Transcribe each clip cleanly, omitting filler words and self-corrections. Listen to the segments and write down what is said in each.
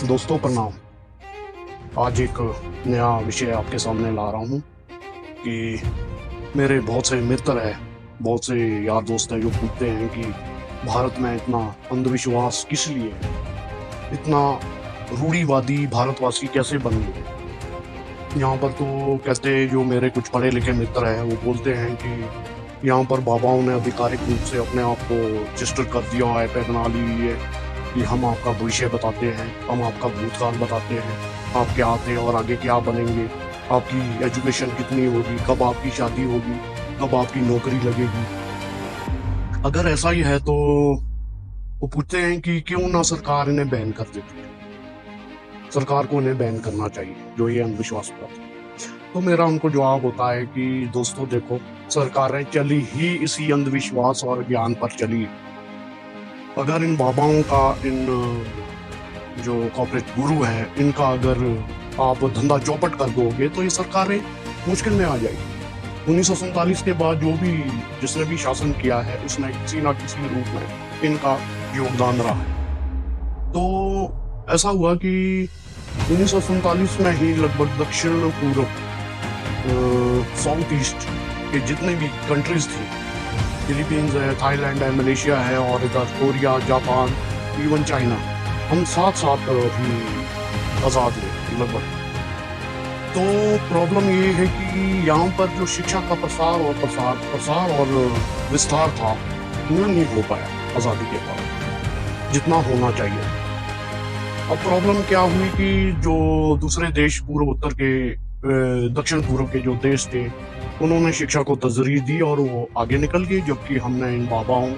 दोस्तों प्रणाम। आज एक नया विषय आपके सामने ला रहा हूँ कि मेरे बहुत से मित्र हैं, बहुत से यार दोस्त हैं जो पूछते हैं कि भारत में इतना अंधविश्वास किस लिए है, इतना रूढ़िवादी भारतवासी कैसे बन गए। यहाँ पर तो कहते हैं, जो मेरे कुछ पढ़े लिखे मित्र हैं वो बोलते हैं कि यहाँ पर बाबाओं ने आधिकारिक रूप से अपने आप को रजिस्टर कर दिया है, पे बना ली है कि हम आपका भविष्य बताते हैं, हम आपका भूतकाल बताते हैं, आप क्या आते हैं और आगे क्या बनेंगे, आपकी एजुकेशन कितनी होगी, कब आपकी शादी होगी, कब आपकी नौकरी लगेगी। अगर ऐसा ही है तो वो पूछते हैं कि क्यों ना सरकार इन्हें बैन कर देती है। सरकार को इन्हें बैन करना चाहिए जो ये अंधविश्वास फैलाते हैं। तो मेरा उनको जवाब होता है कि दोस्तों देखो, सरकारें चली ही इसी अंधविश्वास और ज्ञान पर चली। अगर इन बाबाओं का, इन जो कॉर्पोरेट गुरु है, इनका अगर आप धंधा चौपट कर दोगे तो ये सरकारें मुश्किल में आ जाएगी। 1947 के बाद जो भी जिसने भी शासन किया है उसने किसी ना किसी रूप में इनका योगदान रहा है। तो ऐसा हुआ कि 1947 में ही लगभग दक्षिण पूर्व, साउथ ईस्ट के जितने भी कंट्रीज थी, फिलीपींस है, थाईलैंड है, मलेशिया है और इधर कोरिया, जापान, इवन चाइना, हम साथ साथ ही आज़ाद हुए लगभग। तो प्रॉब्लम ये है कि यहाँ पर जो शिक्षा का प्रसार और विस्तार था वो नहीं हो पाया आज़ादी के बाद जितना होना चाहिए। अब प्रॉब्लम क्या हुई कि जो दूसरे देश पूर्व उत्तर के, दक्षिण पूर्व के जो देश थे, उन्होंने शिक्षा को तरजीह दी और वो आगे निकल गए, जबकि हमने इन बाबाओं,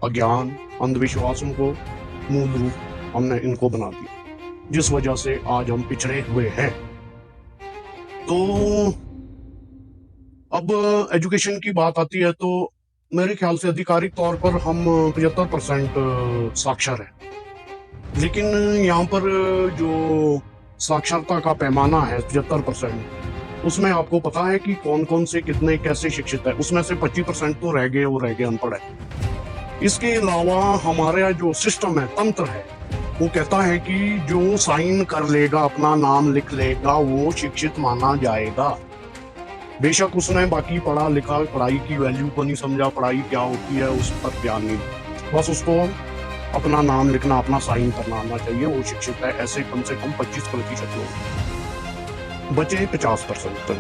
अज्ञान, अंधविश्वासों को मूल रूप हमने इनको बना दिया, जिस वजह से आज हम पिछड़े हुए हैं। तो अब एजुकेशन की बात आती है तो मेरे ख्याल से आधिकारिक तौर पर हम 75% साक्षर हैं, लेकिन यहाँ पर जो साक्षरता का पैमाना है 75%, उसमें आपको पता है कि कौन कौन से कितने कैसे शिक्षित है। उसमें से 25% तो रह गए अनपढ़ है। इसके अलावा हमारा जो सिस्टम है, तंत्र है, वो कहता है कि जो साइन कर लेगा, अपना नाम लिख लेगा, वो शिक्षित माना जाएगा। बेशक उसने बाकी पढ़ा लिखा, पढ़ाई की वैल्यू को नहीं समझा, पढ़ाई क्या होती है उस पर ध्यान नहीं, बस उसको अपना नाम लिखना, अपना साइन करना आना चाहिए, वो शिक्षित है। ऐसे कम से कम 25% लोग बचे 50%।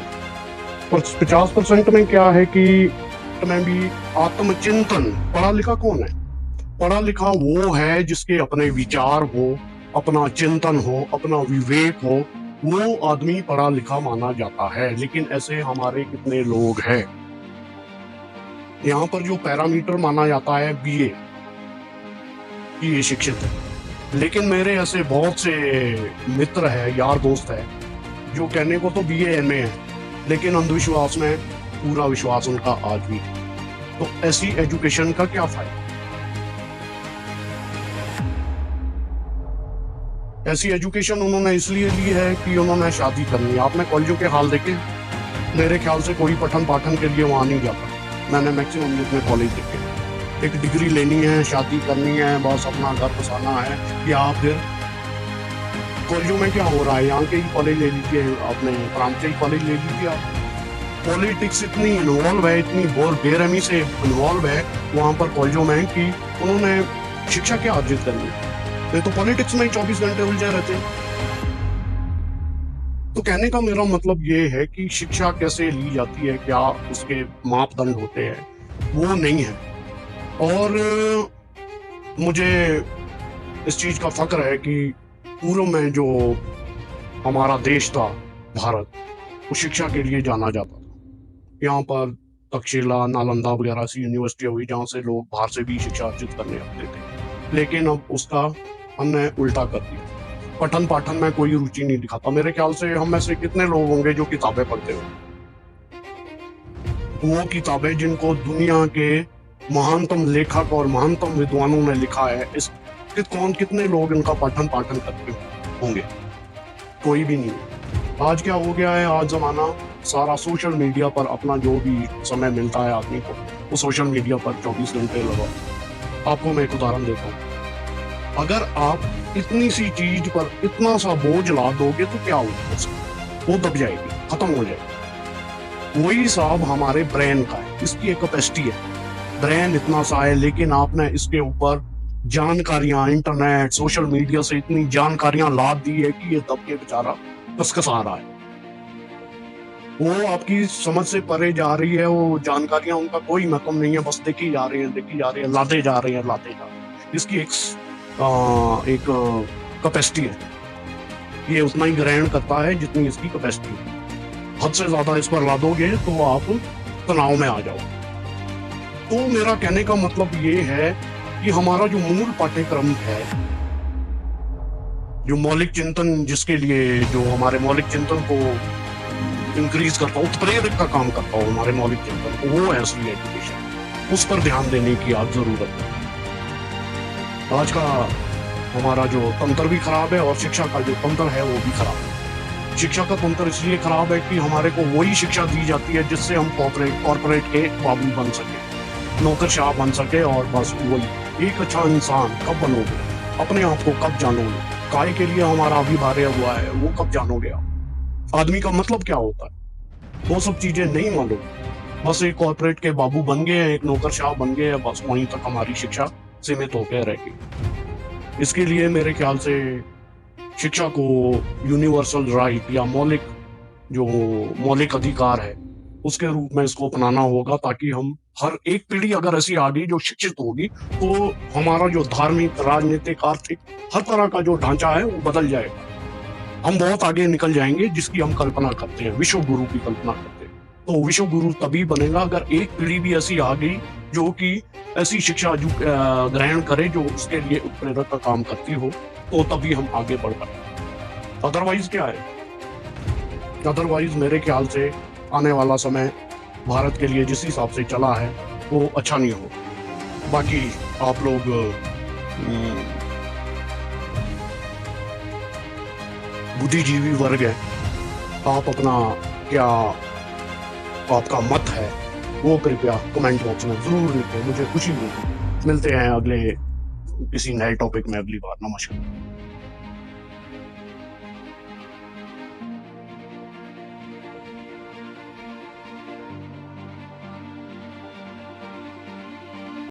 50% में क्या है कि में भी आत्मचिंतन, पढ़ा लिखा कौन है? पढ़ा लिखा वो है जिसके अपने विचार हो, अपना चिंतन हो, अपना विवेक हो, वो आदमी पढ़ा लिखा माना जाता है। लेकिन ऐसे हमारे कितने लोग हैं। यहाँ पर जो पैरामीटर माना जाता है बीए, कि ये शिक्षित है, लेकिन मेरे ऐसे बहुत से मित्र हैं, यार दोस्त हैं, जो कहने को तो बीए एमए है, लेकिन अंधविश्वास में पूरा विश्वास उनका आज भी है। तो ऐसी एजुकेशन का क्या फायदा? ऐसी एजुकेशन उन्होंने इसलिए ली है कि उन्होंने शादी करनी है। आपने कॉलेजों के हाल देखे? मेरे ख्याल से कोई पठन पाठन के लिए वहां नहीं जाता। मैंने मैक्सिमम जितने कॉलेज देखे, एक डिग्री लेनी है, शादी करनी है, बस अपना घर बसाना है। या फिर कॉलेजों में क्या हो रहा है, यहाँ के ही कॉलेज ले लीजिए, अपने प्रांत के ही कॉलेज ले लीजिए आप, पॉलिटिक्स इतनी इन्वॉल्व है, इतनी बेरहमी से इन्वॉल्व है वहाँ पर कॉलेजों में कि उन्होंने शिक्षा क्या अर्जित करनी है, तो पॉलिटिक्स में ही 24 घंटे उलझे रहते हैं। तो कहने का मेरा मतलब ये है कि शिक्षा कैसे ली जाती है, क्या उसके मापदंड होते हैं, वो नहीं है। और मुझे इस चीज का फक्र है कि पूर्व में जो हमारा देश था भारत, वो शिक्षा के लिए जाना जाता था। यहाँ पर तक्षशिला, नालंदा वगैरह ऐसी यूनिवर्सिटियां हुई जहाँ से लोग बाहर से भी शिक्षा अर्जित करने आते थे, लेकिन अब उसका हमने उल्टा कर दिया। पठन पाठन में कोई रुचि नहीं दिखाता। मेरे ख्याल से हम में से कितने लोग होंगे जो किताबें पढ़ते हो, वो किताबें जिनको दुनिया के महानतम लेखक और महानतम विद्वानों ने लिखा है, इस कितने लोग इनका पठन पाठन करते होंगे? कोई भी नहीं। आज क्या हो गया है, आज जमाना सारा सोशल मीडिया पर, अपना जो भी समय मिलता है आदमी को, वो सोशल मीडिया पर 24 घंटे लगा। आपको मैं एक उदाहरण देता हूँ। अगर आप इतनी सी चीज पर इतना सा बोझ ला दोगे तो क्या होगा उसका? वो दब जाएगी, खत्म हो जाएगी। वही हिसाब हमारे ब्रेन का है, इसकी एक कैपेसिटी है। ब्रेन इतना सा है, लेकिन आपने इसके ऊपर जानकारियां, इंटरनेट, सोशल मीडिया से इतनी जानकारियां लाद दी है कि ये दब के बेचारा कसकसा रहा है। वो आपकी समझ से परे जा रही है, वो जानकारियां उनका कोई मतलब नहीं है, बस देखी जा रही है, देखी जा रही है, लाते जा रहे हैं, लाते जा रहे हैं। इसकी एक कैपेसिटी है, ये उतना ही ग्रहण करता है जितनी इसकी कैपेसिटी है। हद से ज्यादा इस पर ला दोगे तो आप तनाव में आ जाओ। तो मेरा कहने का मतलब ये है कि हमारा जो मूल पाठ्यक्रम है, जो मौलिक चिंतन, जिसके लिए जो हमारे मौलिक चिंतन को इंक्रीज करता हो, उत्प्रेरक का काम करता हो हमारे मौलिक चिंतन को, वो है असली एजुकेशन। उस पर ध्यान देने की आज जरूरत है। आज का हमारा जो तंत्र भी खराब है और शिक्षा का जो तंत्र है वो भी खराब है। शिक्षा का तंत्र इसलिए खराब है कि हमारे को वही शिक्षा दी जाती है जिससे हम कॉर्पोरेट के बाबू बन सके, नौकरशाह बन सके, और बस वही। एक अच्छा इंसान कब बनोगे, अपने आप को कब जानोगे, काय के लिए हमारा अभिभार्य हुआ है वो कब जानोगे आप, आदमी का मतलब क्या होता है, वो सब चीजें नहीं मालूम। बस एक कॉर्पोरेट के बाबू बन गए, एक नौकरशाह बन गए, बस वहीं तक हमारी शिक्षा सीमित होकर रहेगी। इसके लिए मेरे ख्याल से शिक्षा को यूनिवर्सल राइट या मौलिक अधिकार है उसके रूप में इसको अपनाना होगा, ताकि हम हर एक पीढ़ी अगर ऐसी आ गई जो शिक्षित होगी तो हमारा जो धार्मिक, राजनीतिक, आर्थिक हर तरह का जो ढांचा है वो बदल जाएगा। हम बहुत आगे निकल जाएंगे, जिसकी हम कल्पना करते हैं, विश्व गुरु की कल्पना करते हैं। तो विश्व गुरु तभी बनेगा अगर एक पीढ़ी भी ऐसी आ गई जो कि ऐसी शिक्षा ग्रहण करे जो उसके लिए उत्प्रेरक का काम करती हो, तो तभी हम आगे बढ़ पाए। अदरवाइज क्या है? अदरवाइज मेरे ख्याल से आने वाला समय भारत के लिए जिस हिसाब से चला है वो अच्छा नहीं हो। बाकी आप लोग बुद्धिजीवी वर्ग है, आप अपना क्या आपका मत है वो कृपया कमेंट बॉक्स में जरूर लिखें, मुझे खुशी होगी। मिलते हैं अगले किसी नए टॉपिक में अगली बार। नमस्कार।